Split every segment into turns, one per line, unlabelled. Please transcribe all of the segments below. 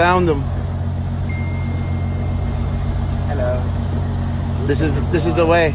found them.
Hello.
This is the way.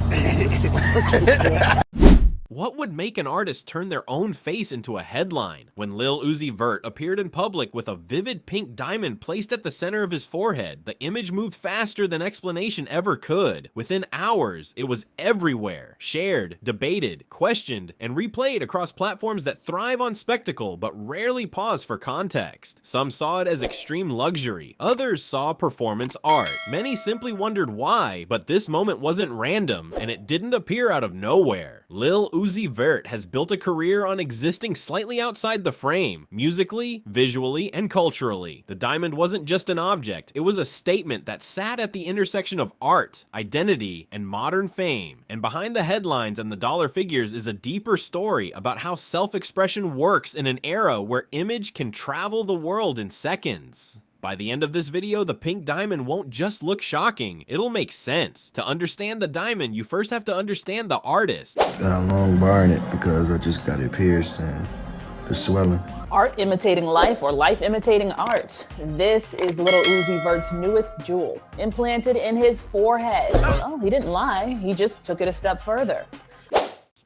What would make an artist turn their own face into a headline? When Lil Uzi Vert appeared in public with a vivid pink diamond placed at the center of his forehead, the image moved faster than explanation ever could. Within hours, it was everywhere, shared, debated, questioned, and replayed across platforms that thrive on spectacle but rarely pause for context. Some saw it as extreme luxury, others saw performance art. Many simply wondered why, but this moment wasn't random, and it didn't appear out of nowhere. Lil Uzi Vert has built a career on existing slightly outside the frame, musically, visually, and culturally. The diamond wasn't just an object, it was a statement that sat at the intersection of art, identity, and modern fame. And behind the headlines and the dollar figures is a deeper story about how self-expression works in an era where image can travel the world in seconds. By the end of this video, the pink diamond won't just look shocking, it'll make sense. To understand the diamond, you first have to understand the artist.
Got a long bar in it because I just got it pierced and the swelling.
Art imitating life or life imitating art. This is Lil Uzi Vert's newest jewel, implanted in his forehead. Oh, he didn't lie, he just took it a step further.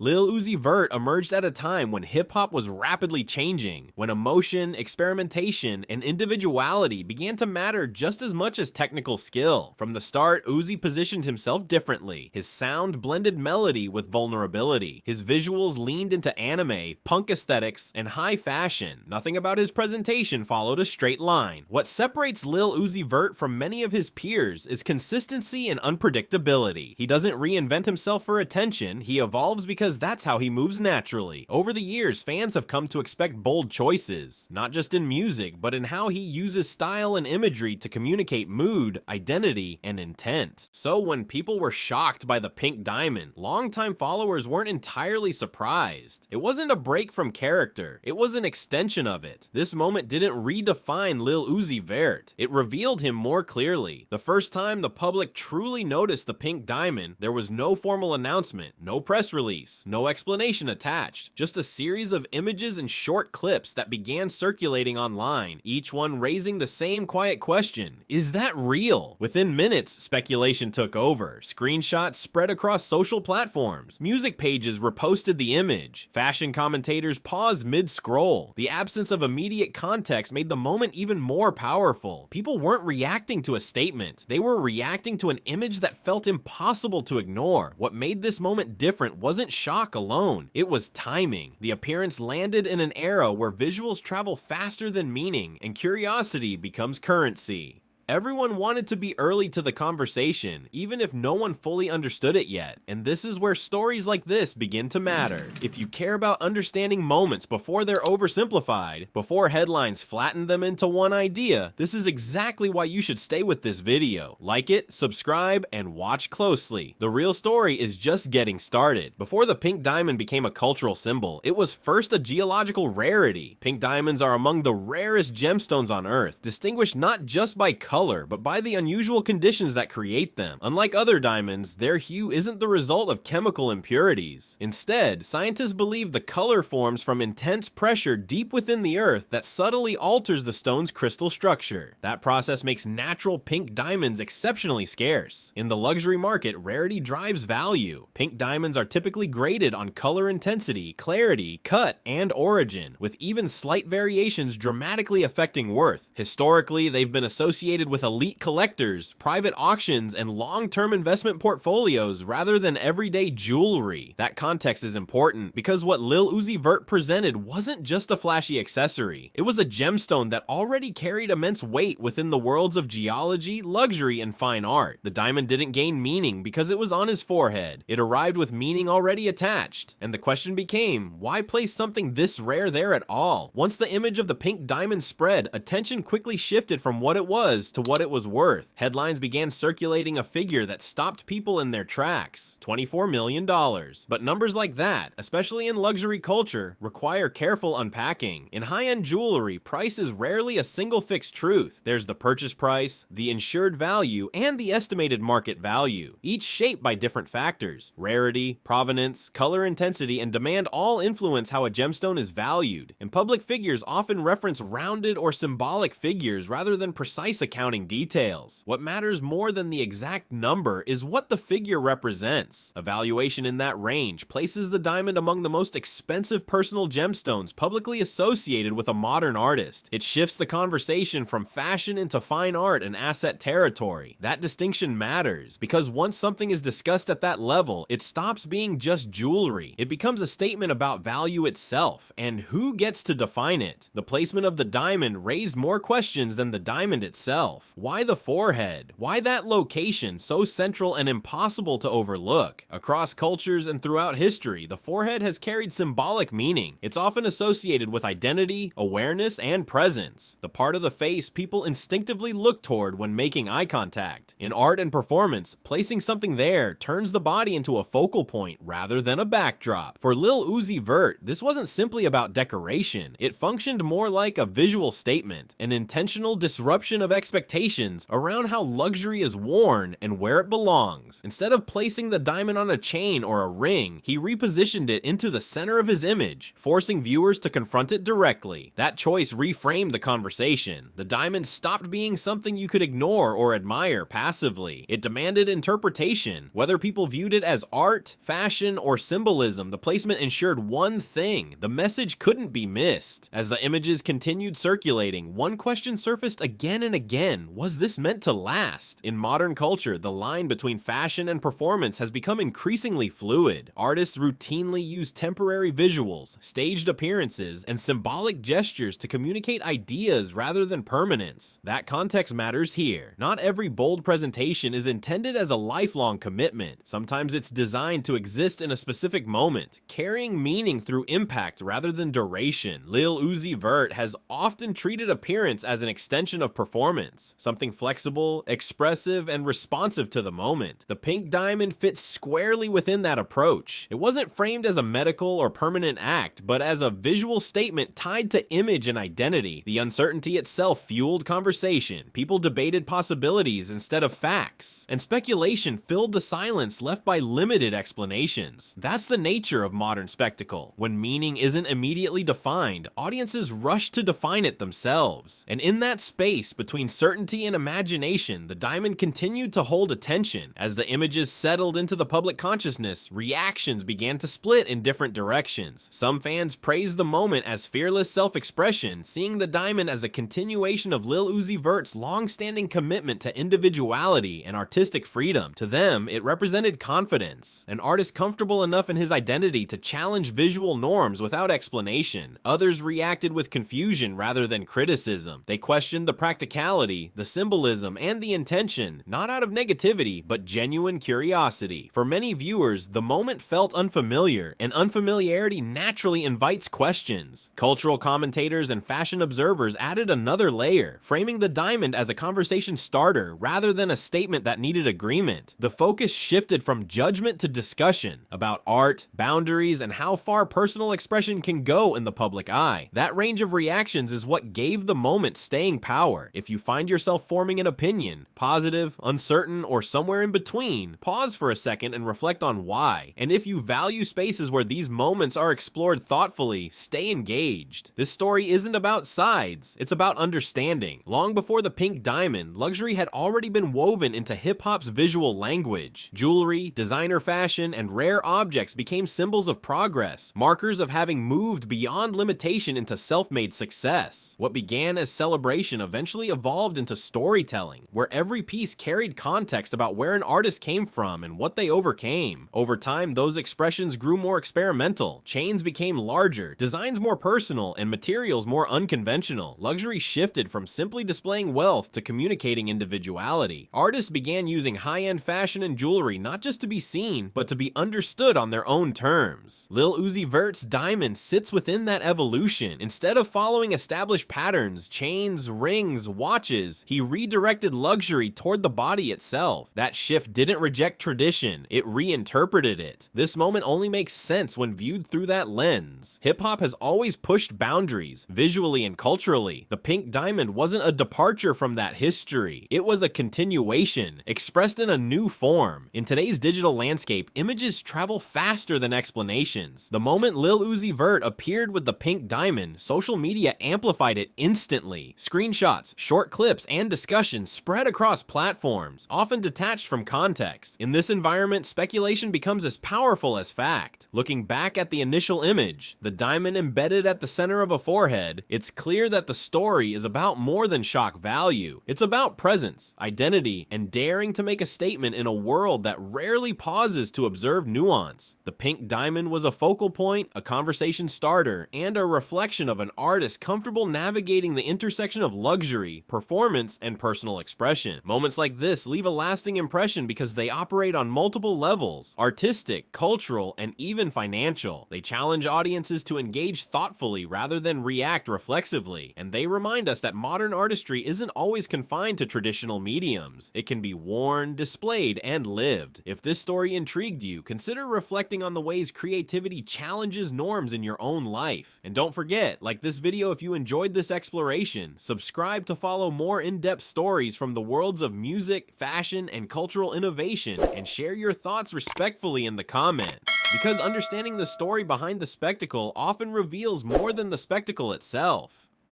Lil Uzi Vert emerged at a time when hip-hop was rapidly changing, when emotion, experimentation, and individuality began to matter just as much as technical skill. From the start, Uzi positioned himself differently. His sound blended melody with vulnerability. His visuals leaned into anime, punk aesthetics, and high fashion. Nothing about his presentation followed a straight line. What separates Lil Uzi Vert from many of his peers is consistency and unpredictability. He doesn't reinvent himself for attention, he evolves because that's how he moves naturally. Over the years, fans have come to expect bold choices, not just in music, but in how he uses style and imagery to communicate mood, identity, and intent. So when people were shocked by the pink diamond, longtime followers weren't entirely surprised. It wasn't a break from character, it was an extension of it. This moment didn't redefine Lil Uzi Vert, it revealed him more clearly. The first time the public truly noticed the pink diamond, there was no formal announcement, no press release, no explanation attached, just a series of images and short clips that began circulating online, each one raising the same quiet question: is that real? Within minutes, speculation took over. Screenshots spread across social platforms. Music pages reposted the image. Fashion commentators paused mid-scroll. The absence of immediate context made the moment even more powerful. People weren't reacting to a statement. They were reacting to an image that felt impossible to ignore. What made this moment different wasn't shock alone, it was timing. The appearance landed in an era where visuals travel faster than meaning and curiosity becomes currency. Everyone wanted to be early to the conversation, even if no one fully understood it yet, and this is where stories like this begin to matter. If you care about understanding moments before they're oversimplified, before headlines flatten them into one idea, this is exactly why you should stay with this video. Like it, subscribe, and watch closely. The real story is just getting started. Before the pink diamond became a cultural symbol, it was first a geological rarity. Pink diamonds are among the rarest gemstones on Earth, distinguished not just by color, but by the unusual conditions that create them. Unlike other diamonds, their hue isn't the result of chemical impurities. Instead, scientists believe the color forms from intense pressure deep within the earth that subtly alters the stone's crystal structure. That process makes natural pink diamonds exceptionally scarce. In the luxury market, rarity drives value. Pink diamonds are typically graded on color intensity, clarity, cut, and origin, with even slight variations dramatically affecting worth. Historically, they've been associated with elite collectors, private auctions, and long-term investment portfolios rather than everyday jewelry. That context is important because what Lil Uzi Vert presented wasn't just a flashy accessory. It was a gemstone that already carried immense weight within the worlds of geology, luxury, and fine art. The diamond didn't gain meaning because it was on his forehead. It arrived with meaning already attached. And the question became, why place something this rare there at all? Once the image of the pink diamond spread, attention quickly shifted from what it was to to what it was worth. Headlines began circulating a figure that stopped people in their tracks, $24 million. But numbers like that, especially in luxury culture, require careful unpacking. In high-end jewelry, price is rarely a single fixed truth. There's the purchase price, the insured value, and the estimated market value, each shaped by different factors. Rarity, provenance, color intensity, and demand all influence how a gemstone is valued, and public figures often reference rounded or symbolic figures rather than precise accounting details. What matters more than the exact number is what the figure represents. A valuation in that range places the diamond among the most expensive personal gemstones publicly associated with a modern artist. It shifts the conversation from fashion into fine art and asset territory. That distinction matters because once something is discussed at that level, it stops being just jewelry. It becomes a statement about value itself and who gets to define it. The placement of the diamond raised more questions than the diamond itself. Why the forehead? Why that location so central and impossible to overlook? Across cultures and throughout history, the forehead has carried symbolic meaning. It's often associated with identity, awareness, and presence, the part of the face people instinctively look toward when making eye contact. In art and performance, placing something there turns the body into a focal point rather than a backdrop. For Lil Uzi Vert, this wasn't simply about decoration. It functioned more like a visual statement, an intentional disruption of expectations around how luxury is worn and where it belongs. Instead of placing the diamond on a chain or a ring, he repositioned it into the center of his image, forcing viewers to confront it directly. That choice reframed the conversation. The diamond stopped being something you could ignore or admire passively. It demanded interpretation. Whether people viewed it as art, fashion, or symbolism, the placement ensured one thing: the message couldn't be missed. As the images continued circulating, one question surfaced again and again: was this meant to last? In modern culture, the line between fashion and performance has become increasingly fluid. Artists routinely use temporary visuals, staged appearances, and symbolic gestures to communicate ideas rather than permanence. That context matters here. Not every bold presentation is intended as a lifelong commitment. Sometimes it's designed to exist in a specific moment, carrying meaning through impact rather than duration. Lil Uzi Vert has often treated appearance as an extension of performance, something flexible, expressive, and responsive to the moment. The pink diamond fits squarely within that approach. It wasn't framed as a medical or permanent act, but as a visual statement tied to image and identity. The uncertainty itself fueled conversation. People debated possibilities instead of facts, and speculation filled the silence left by limited explanations. That's the nature of modern spectacle. When meaning isn't immediately defined, audiences rush to define it themselves. And in that space between certainty and imagination, the diamond continued to hold attention. As the images settled into the public consciousness, reactions began to split in different directions. Some fans praised the moment as fearless self-expression, seeing the diamond as a continuation of Lil Uzi Vert's long-standing commitment to individuality and artistic freedom. To them, it represented confidence, an artist comfortable enough in his identity to challenge visual norms without explanation. Others reacted with confusion rather than criticism. They questioned the practicality, the symbolism, and the intention, not out of negativity, but genuine curiosity. For many viewers, the moment felt unfamiliar, and unfamiliarity naturally invites questions. Cultural commentators and fashion observers added another layer, framing the diamond as a conversation starter rather than a statement that needed agreement. The focus shifted from judgment to discussion about art, boundaries, and how far personal expression can go in the public eye. That range of reactions is what gave the moment staying power. If you find yourself forming an opinion, positive, uncertain, or somewhere in between, pause for a second and reflect on why. And if you value spaces where these moments are explored thoughtfully, stay engaged. This story isn't about sides, it's about understanding. Long before the pink diamond, luxury had already been woven into hip-hop's visual language. Jewelry, designer fashion, and rare objects became symbols of progress, markers of having moved beyond limitation into self-made success. What began as celebration eventually evolved into storytelling, where every piece carried context about where an artist came from and what they overcame. Over time, those expressions grew more experimental. Chains became larger, designs more personal, and materials more unconventional. Luxury shifted from simply displaying wealth to communicating individuality. Artists began using high-end fashion and jewelry not just to be seen, but to be understood on their own terms. Lil Uzi Vert's diamond sits within that evolution. Instead of following established patterns, chains, rings, watches, images, he redirected luxury toward the body itself. That shift didn't reject tradition, it reinterpreted it. This moment only makes sense when viewed through that lens. Hip-hop has always pushed boundaries, visually and culturally. The pink diamond wasn't a departure from that history. It was a continuation, expressed in a new form. In today's digital landscape, images travel faster than explanations. The moment Lil Uzi Vert appeared with the pink diamond, social media amplified it instantly. Screenshots, short clips, and discussions spread across platforms, often detached from context. In this environment, speculation becomes as powerful as fact. Looking back at the initial image, the diamond embedded at the center of a forehead, it's clear that the story is about more than shock value. It's about presence, identity, and daring to make a statement in a world that rarely pauses to observe nuance. The pink diamond was a focal point, a conversation starter, and a reflection of an artist comfortable navigating the intersection of luxury, performance, and personal expression. Moments like this leave a lasting impression because they operate on multiple levels: artistic, cultural, and even financial. They challenge audiences to engage thoughtfully rather than react reflexively, and they remind us that modern artistry isn't always confined to traditional mediums. It can be worn, displayed, and lived. If this story intrigued you, consider reflecting on the ways creativity challenges norms in your own life. And don't forget, like this video if you enjoyed this exploration, subscribe to follow more in-depth stories from the worlds of music, fashion, and cultural innovation, and share your thoughts respectfully in the comments. Because understanding the story behind the spectacle often reveals more than the spectacle itself.